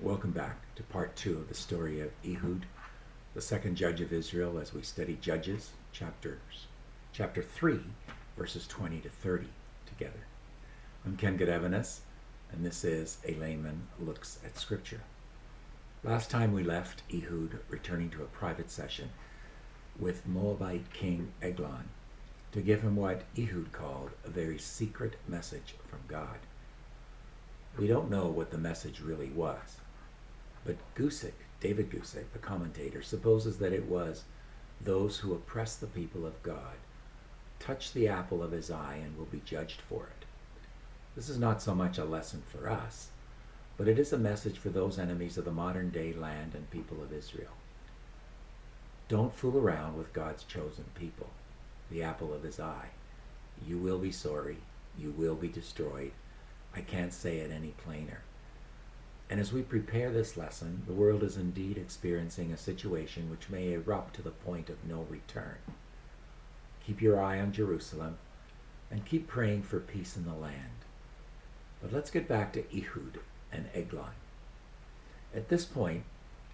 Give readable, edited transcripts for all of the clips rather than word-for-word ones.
Welcome back to part 2 of the story of Ehud, the second judge of Israel, as we study Judges chapter 3, verses 20 to 30 together. I'm Ken Gedevanis, and this is A Layman Looks at Scripture. Last time we left Ehud returning to a private session with Moabite King Eglon to give him what Ehud called a very secret message from God. We don't know what the message really was, but David Gusick, the commentator, supposes that it was, those who oppress the people of God touch the apple of his eye and will be judged for it. This is not so much a lesson for us, but it is a message for those enemies of the modern day land and people of Israel. Don't fool around with God's chosen people, the apple of his eye. You will be sorry. You will be destroyed. I can't say it any plainer. And as we prepare this lesson, the world is indeed experiencing a situation which may erupt to the point of no return. Keep your eye on Jerusalem and keep praying for peace in the land. But let's get back to Ehud and Eglon. At this point,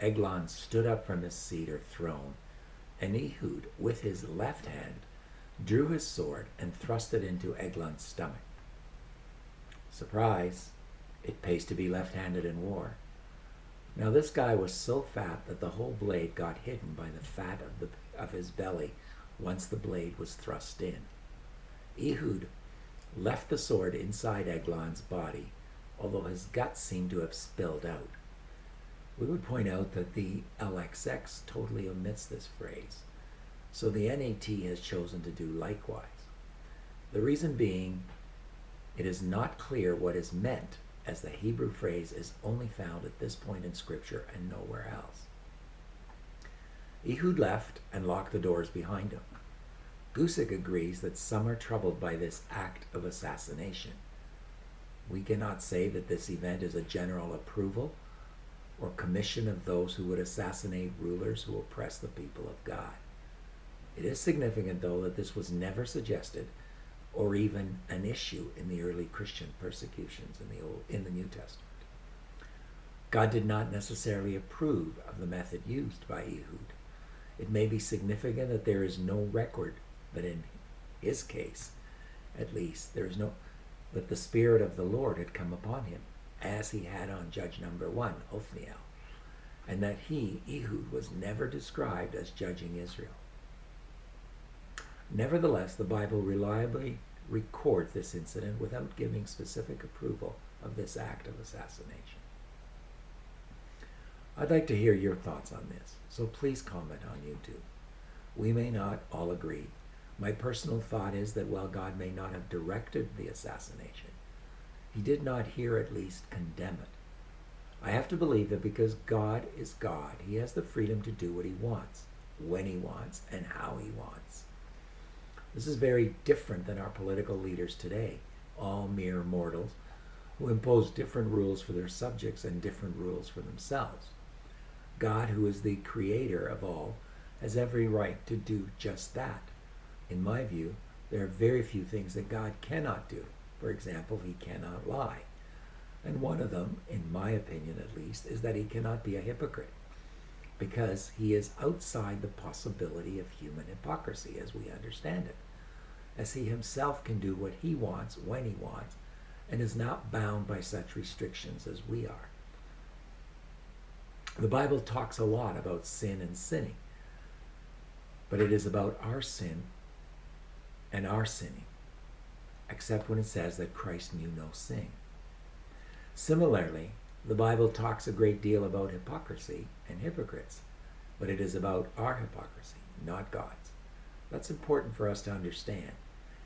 Eglon stood up from his seat or throne, and Ehud, with his left hand, drew his sword and thrust it into Eglon's stomach. Surprise! It pays to be left-handed in war. Now this guy was so fat that the whole blade got hidden by the fat of his belly once the blade was thrust in. Ehud left the sword inside Eglon's body, although his guts seemed to have spilled out. We would point out that the LXX totally omits this phrase, so the NAT has chosen to do likewise. The reason being, it is not clear what is meant, as the Hebrew phrase is only found at this point in Scripture and nowhere else. Ehud left and locked the doors behind him. Gusick agrees that some are troubled by this act of assassination. We cannot say that this event is a general approval or commission of those who would assassinate rulers who oppress the people of God. It is significant, though, that this was never suggested or even an issue in the early Christian persecutions in the New Testament. God did not necessarily approve of the method used by Ehud. It may be significant that there is no record that in his case, at least, that the Spirit of the Lord had come upon him, as he had on judge number 1, Othniel, and that he, Ehud, was never described as judging Israel. Nevertheless, the Bible reliably records this incident without giving specific approval of this act of assassination. I'd like to hear your thoughts on this, so please comment on YouTube. We may not all agree. My personal thought is that while God may not have directed the assassination, he did not here at least condemn it. I have to believe that because God is God, he has the freedom to do what he wants, when he wants, and how he wants. This is very different than our political leaders today, all mere mortals who impose different rules for their subjects and different rules for themselves. God, who is the creator of all, has every right to do just that. In my view, there are very few things that God cannot do. For example, he cannot lie. And one of them, in my opinion at least, is that he cannot be a hypocrite, because he is outside the possibility of human hypocrisy as we understand it, as he himself can do what he wants when he wants and is not bound by such restrictions as we are. The Bible talks a lot about sin and sinning, but it is about our sin and our sinning, except when it says that Christ knew no sin. Similarly, the Bible talks a great deal about hypocrisy and hypocrites, but it is about our hypocrisy, not God's. That's important for us to understand,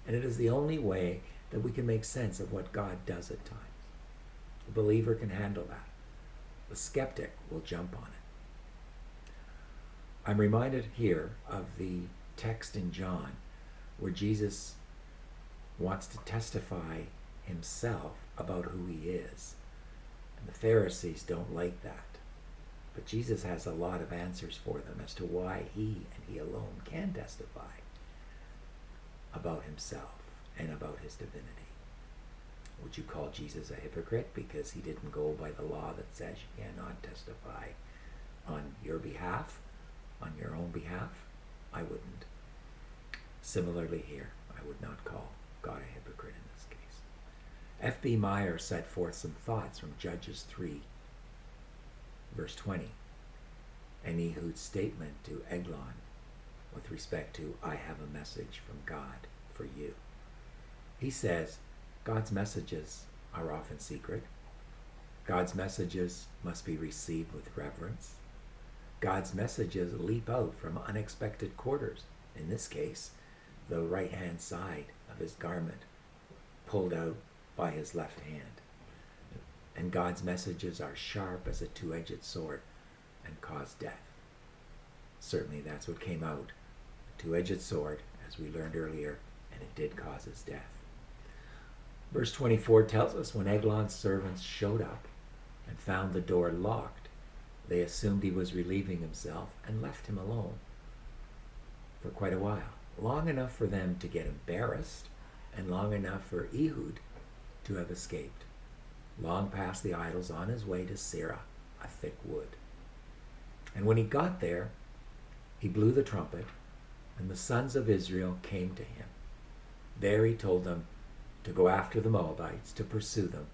and it is the only way that we can make sense of what God does at times. The believer can handle that. The skeptic will jump on it. I'm reminded here of the text in John where Jesus wants to testify himself about who he is. And the Pharisees don't like that. But Jesus has a lot of answers for them as to why he and he alone can testify about himself and about his divinity. Would you call Jesus a hypocrite because he didn't go by the law that says you cannot testify on your behalf, on your own behalf? I wouldn't. Similarly here, I would not call God a hypocrite in this case. F.B. Meyer set forth some thoughts from Judges 3, verse 20, and Ehud's statement to Eglon with respect to, I have a message from God for you. He says, God's messages are often secret. God's messages must be received with reverence. God's messages leap out from unexpected quarters. In this case, the right-hand side of his garment pulled out by his left hand. And God's messages are sharp as a two-edged sword and cause death. Certainly that's what came out. A two-edged sword, as we learned earlier, and it did cause his death. Verse 24 tells us when Eglon's servants showed up and found the door locked, they assumed he was relieving himself and left him alone for quite a while. Long enough for them to get embarrassed and long enough for Ehud to have escaped. Long past the idols on his way to Sirah, a thick wood. And when he got there, he blew the trumpet, and the sons of Israel came to him. There he told them to go after the Moabites, to pursue them,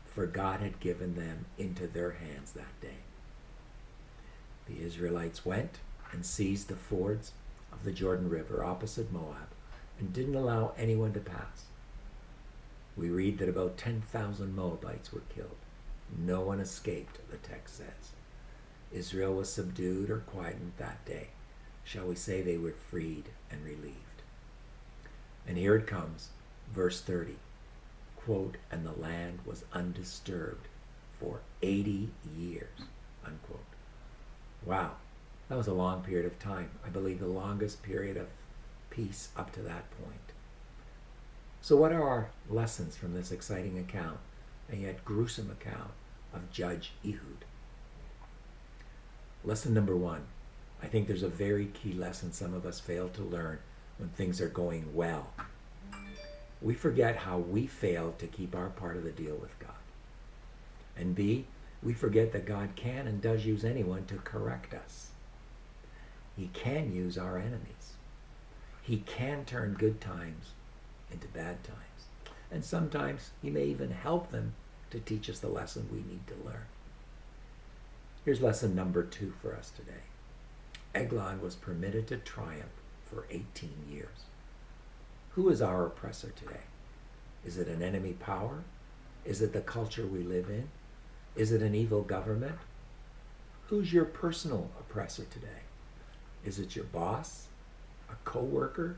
for God had given them into their hands that day. The Israelites went and seized the fords of the Jordan River opposite Moab and didn't allow anyone to pass. We read that about 10,000 Moabites were killed. No one escaped, the text says. Israel was subdued or quietened that day. Shall we say they were freed and relieved? And here it comes, verse 30. Quote, and the land was undisturbed for 80 years, unquote. Wow, that was a long period of time. I believe the longest period of peace up to that point. So what are our lessons from this exciting account, and yet gruesome account of Judge Ehud? Lesson number 1. I think there's a very key lesson some of us fail to learn when things are going well. We forget how we failed to keep our part of the deal with God. And B, we forget that God can and does use anyone to correct us. He can use our enemies. He can turn good times into bad times. And sometimes he may even help them to teach us the lesson we need to learn. Here's lesson number 2 for us today. Eglon was permitted to triumph for 18 years. Who is our oppressor today? Is it an enemy power? Is it the culture we live in? Is it an evil government? Who's your personal oppressor today? Is it your boss, a co-worker,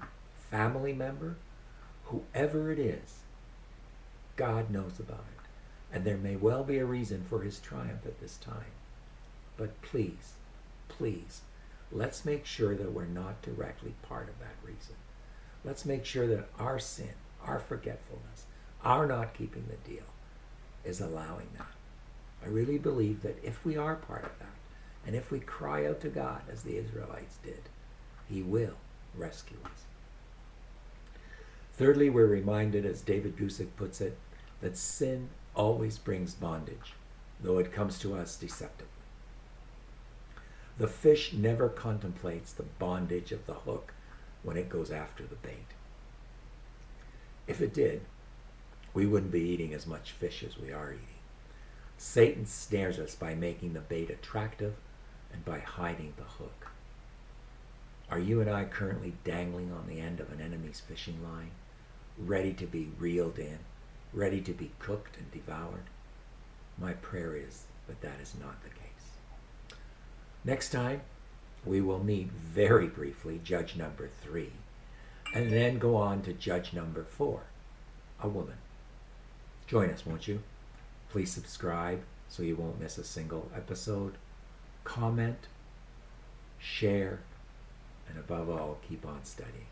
family member? Whoever it is, God knows about it. And there may well be a reason for his triumph at this time. But please, please, let's make sure that we're not directly part of that reason. Let's make sure that our sin, our forgetfulness, our not keeping the deal is allowing that. I really believe that if we are part of that, and if we cry out to God as the Israelites did, he will rescue us. Thirdly, we're reminded, as David Gusick puts it, that sin always brings bondage, though it comes to us deceptively. The fish never contemplates the bondage of the hook when it goes after the bait. If it did, we wouldn't be eating as much fish as we are eating. Satan snares us by making the bait attractive and by hiding the hook. Are you and I currently dangling on the end of an enemy's fishing line, ready to be reeled in, ready to be cooked and devoured? My prayer is that that is not the case. Next time, we will meet very briefly judge number 3, and then go on to judge number 4, a woman. Join us, won't you? Please subscribe so you won't miss a single episode. Comment, share, and above all, keep on studying.